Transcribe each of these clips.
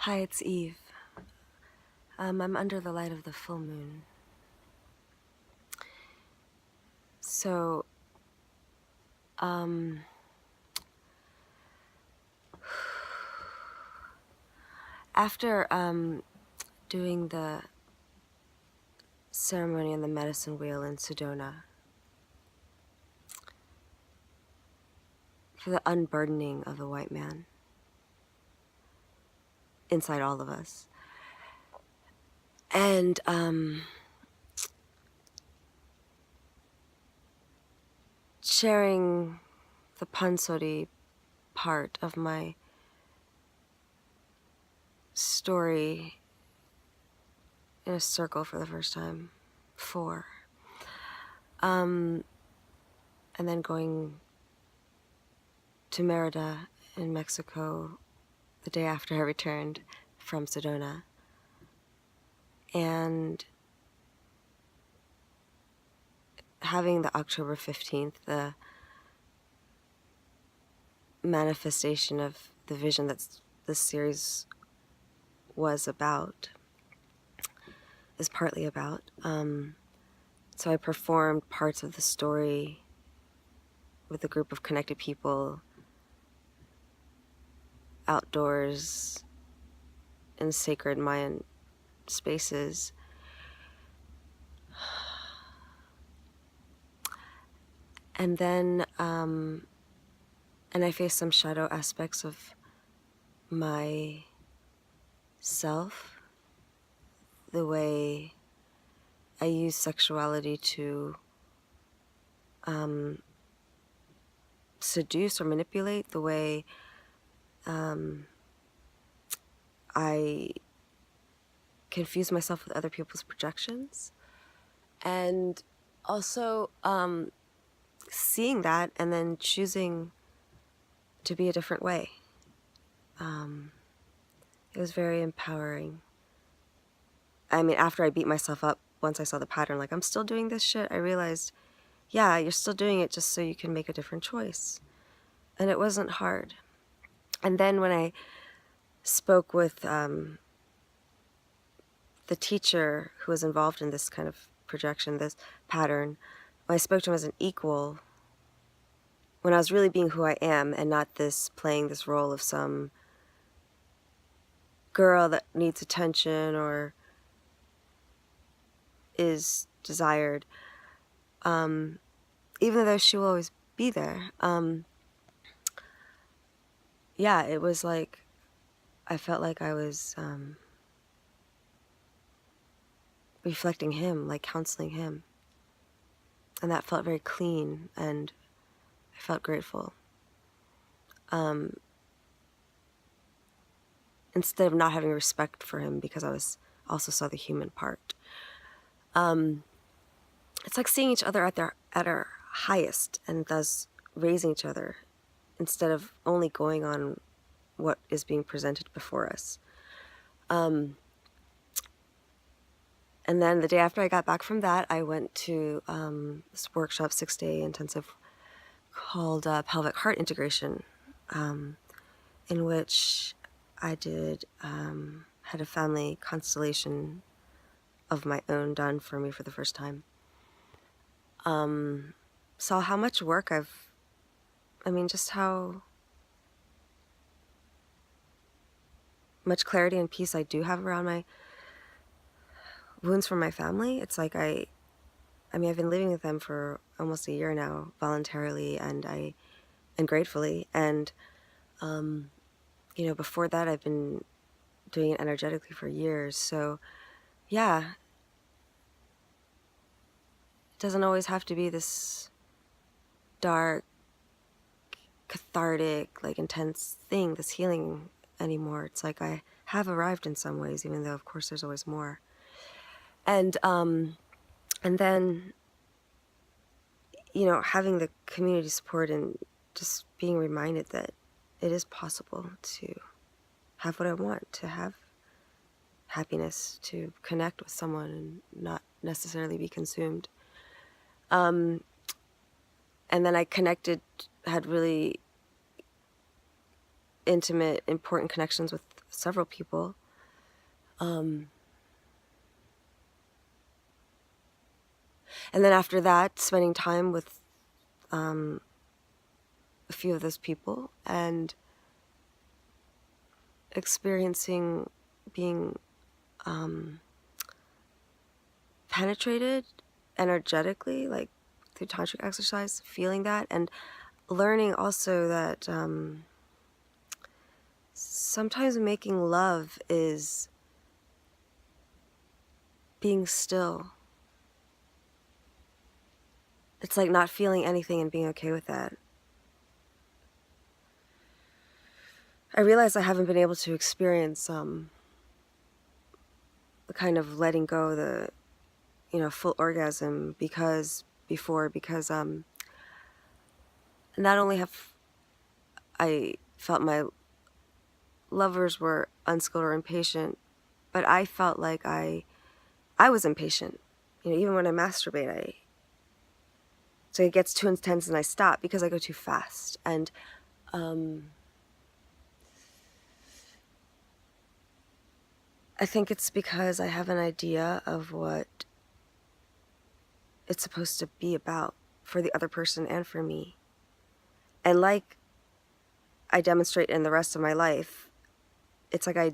Hi, it's Eve. I'm under the light of the full moon. So, um, after doing the ceremony on the medicine wheel in Sedona for the unburdening of the white man inside all of us, and sharing the pansori part of my story in a circle for the first time, and then going to Merida in Mexico the day after I returned from Sedona, and having the October 15th, the manifestation of the vision that this series was about, is partly about. So I performed parts of the story with a group of connected people outdoors in sacred Mayan spaces. And then, and I faced some shadow aspects of my self, the way I use sexuality to seduce or manipulate, the way I confuse myself with other people's projections, and also seeing that and then choosing to be a different way. It was very empowering. I mean, after I beat myself up, once I saw the pattern, like, I'm still doing this shit, I realized, yeah, you're still doing it just so you can make a different choice. And it wasn't hard. And then when I spoke with the teacher who was involved in this kind of projection, this pattern, when I spoke to him as an equal, when I was really being who I am and not this playing this role of some girl that needs attention or is desired, even though she will always be there. Yeah, it was like, I felt like I was reflecting him, like counseling him. And that felt very clean, and I felt grateful. Instead of not having respect for him because I was also saw the human part. It's like seeing each other at our highest, and thus raising each other instead of only going on what is being presented before us. And then the day after I got back from that, I went to this workshop, 6-day intensive, called pelvic heart integration, in which I did had a family constellation of my own done for me for the first time. Saw how much work just how much clarity and peace I do have around my wounds from my family. It's like I've been living with them for almost a year now, voluntarily and gratefully. And, before that, I've been doing it energetically for years. So, yeah, it doesn't always have to be this dark, cathartic, like intense thing, this healing anymore. It's like I have arrived in some ways, even though, of course, there's always more. And then, having the community support and just being reminded that it is possible to have what I want, to have happiness, to connect with someone and not necessarily be consumed. And then I connected, had really intimate, important connections with several people. And then after that, spending time with a few of those people and experiencing being penetrated energetically, like through tantric exercise, feeling that, and learning also that sometimes making love is being still. It's like not feeling anything and being okay with that. I realize I haven't been able to experience the kind of letting go, the full orgasm because not only have I felt my lovers were unskilled or impatient, but I felt like I was impatient. Even when I masturbate, so it gets too intense and I stop because I go too fast. And I think it's because I have an idea of what it's supposed to be about for the other person and for me. And like I demonstrate in the rest of my life, it's like as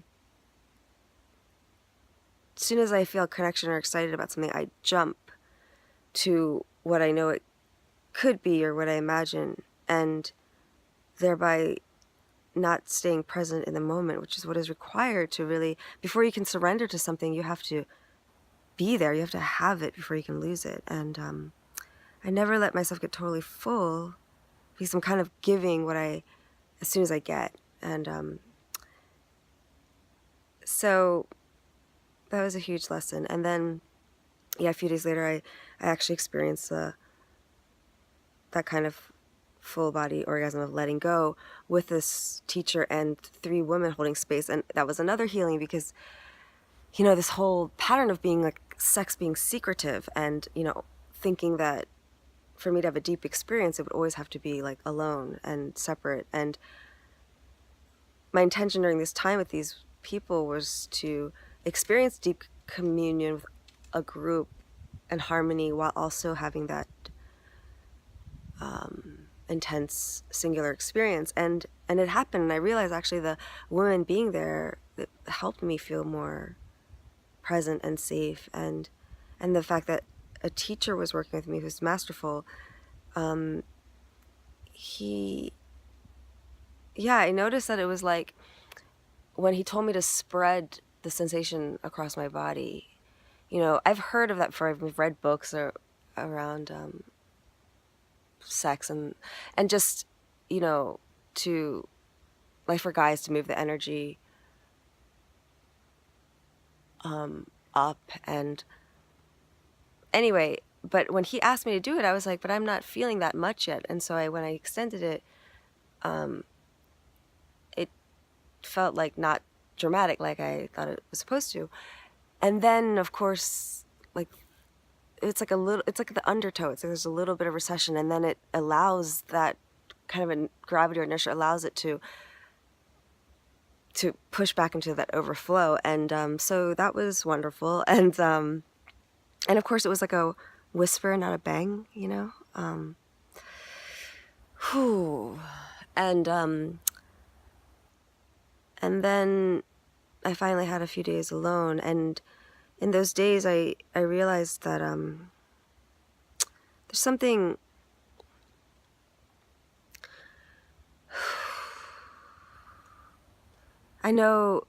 soon as I feel connection or excited about something, I jump to what I know it could be or what I imagine, and thereby not staying present in the moment, which is what is required to really, before you can surrender to something, you have to be there. You have to have it before you can lose it. And I never let myself get totally full because I'm kind of giving as soon as I get. And so that was a huge lesson. And then, a few days later, I actually experienced that kind of full body orgasm of letting go with this teacher and 3 women holding space. And that was another healing because, this whole pattern of being like sex being secretive and, thinking that for me to have a deep experience, it would always have to be like alone and separate. And my intention during this time with these people was to experience deep communion with a group and harmony while also having that intense singular experience. And it happened. And I realized actually the women being there that helped me feel more present and safe. And the fact that a teacher was working with me who's masterful, I noticed that it was like when he told me to spread the sensation across my body. I've heard of that before. I've read books around sex and just, to, like for guys to move the energy up. And anyway, but when he asked me to do it, I was like, but I'm not feeling that much yet. And so when I extended it, it felt like not dramatic like I thought it was supposed to. And then, of course, like it's like the undertow. It's like there's a little bit of recession, and then it allows that kind of a gravity or inertia allows it to push back into that overflow. And so that was wonderful. And of course it was like a whisper, not a bang, whew. And then I finally had a few days alone, and in those days I realized that there's something I know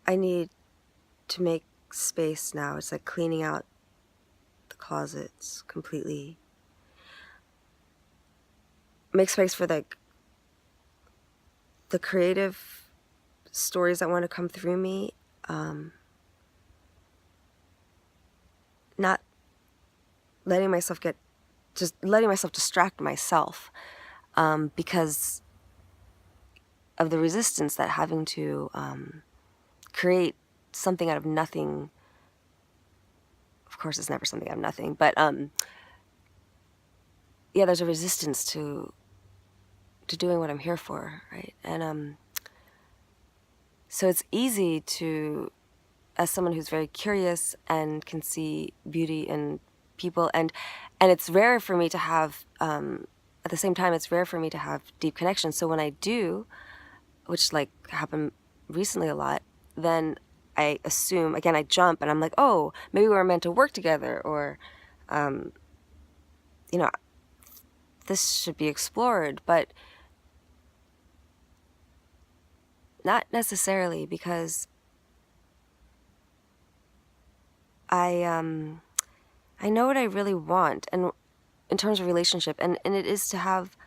I need to make space now. It's like cleaning out the closets completely. Make space for the creative stories that want to come through me. Not letting myself distract myself because of the resistance that having to create something out of nothing. Of course, it's never something out of nothing, but there's a resistance to doing what I'm here for, right? And So it's easy to, as someone who's very curious and can see beauty in people, and it's rare for me to have, at the same time, it's rare for me to have deep connections. So when I do, which like happened recently a lot, then I assume, again, I jump and I'm like, oh, maybe we were meant to work together, or, you know, this should be explored, but not necessarily, because I know what I really want, and in terms of relationship, and it is to have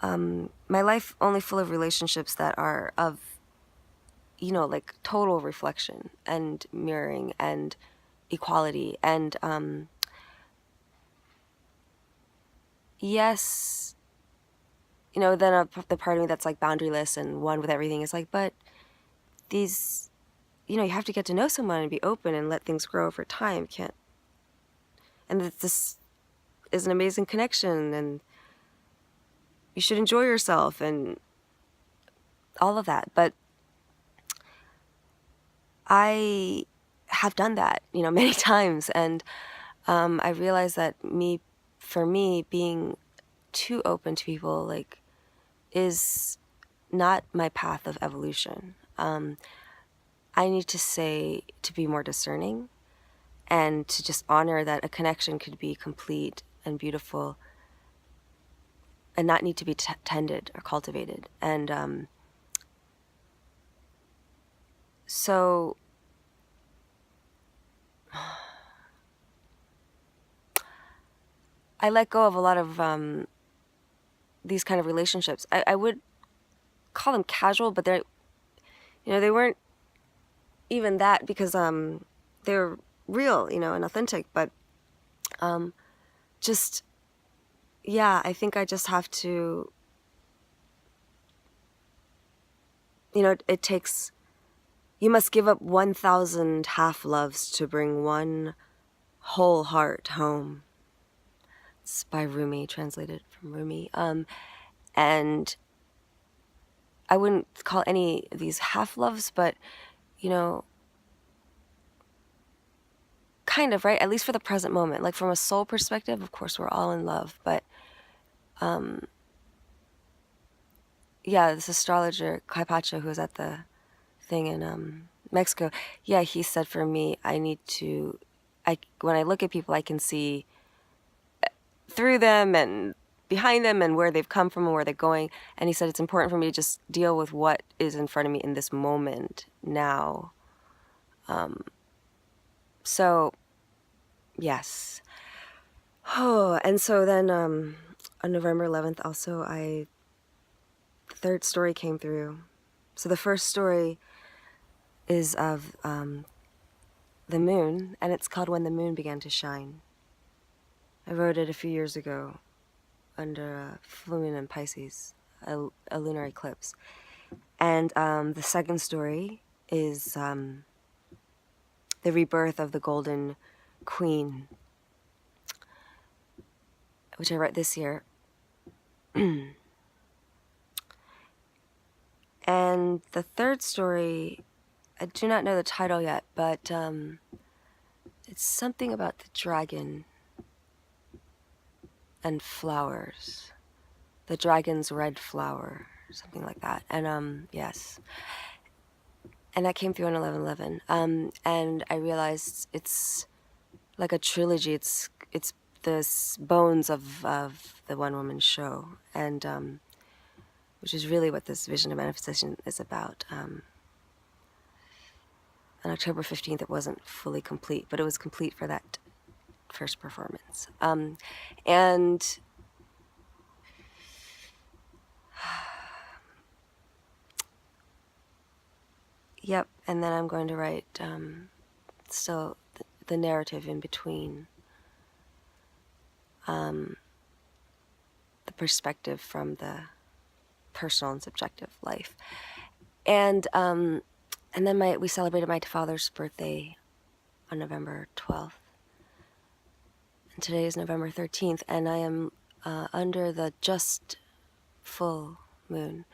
my life only full of relationships that are of, like total reflection and mirroring and equality, and yes, then the part of me that's like boundaryless and one with everything is like, but these, you have to get to know someone and be open and let things grow over time. You can't, and this is an amazing connection, and you should enjoy yourself and all of that. But I have done that, many times, and I realized that for me, being too open to people, like, is not my path of evolution. I need to be more discerning, and to just honor that a connection could be complete and beautiful and not need to be tended or cultivated. And so I let go of a lot of these kind of relationships. I would call them casual, but they weren't even that, because they were real, and authentic. But just, yeah, I think I just have to, it takes, you must give up 1,000 half-loves to bring one whole heart home. It's by Rumi, translated from Rumi. And I wouldn't call any of these half-loves, but, kind of, right? At least for the present moment. Like, from a soul perspective, of course, we're all in love. But, yeah, this astrologer, Kaipacha, who was at the thing in Mexico, yeah, he said, for me, when I look at people, I can see through them and behind them and where they've come from and where they're going. And he said, it's important for me to just deal with what is in front of me in this moment now. So, yes. Oh, and so then on November 11th, also, the third story came through. So the first story is of the moon, and it's called When the Moon Began to Shine. I wrote it a few years ago under a full moon in Pisces, a lunar eclipse. And the second story is the rebirth of the Golden Queen, which I wrote this year. And the third story, I do not know the title yet, but it's something about the dragon and flowers. The dragon's red flower, something like that. And yes. And that came through on 11/11. And I realized it's like a trilogy. It's the bones of the one woman show, and which is really what this vision of manifestation is about. On October 15th, it wasn't fully complete, but it was complete for that first performance. And yep, and then I'm going to write still the narrative in between, the perspective from the personal and subjective life. And then we celebrated my father's birthday on November 12th. And today is November 13th, and I am under the just full moon,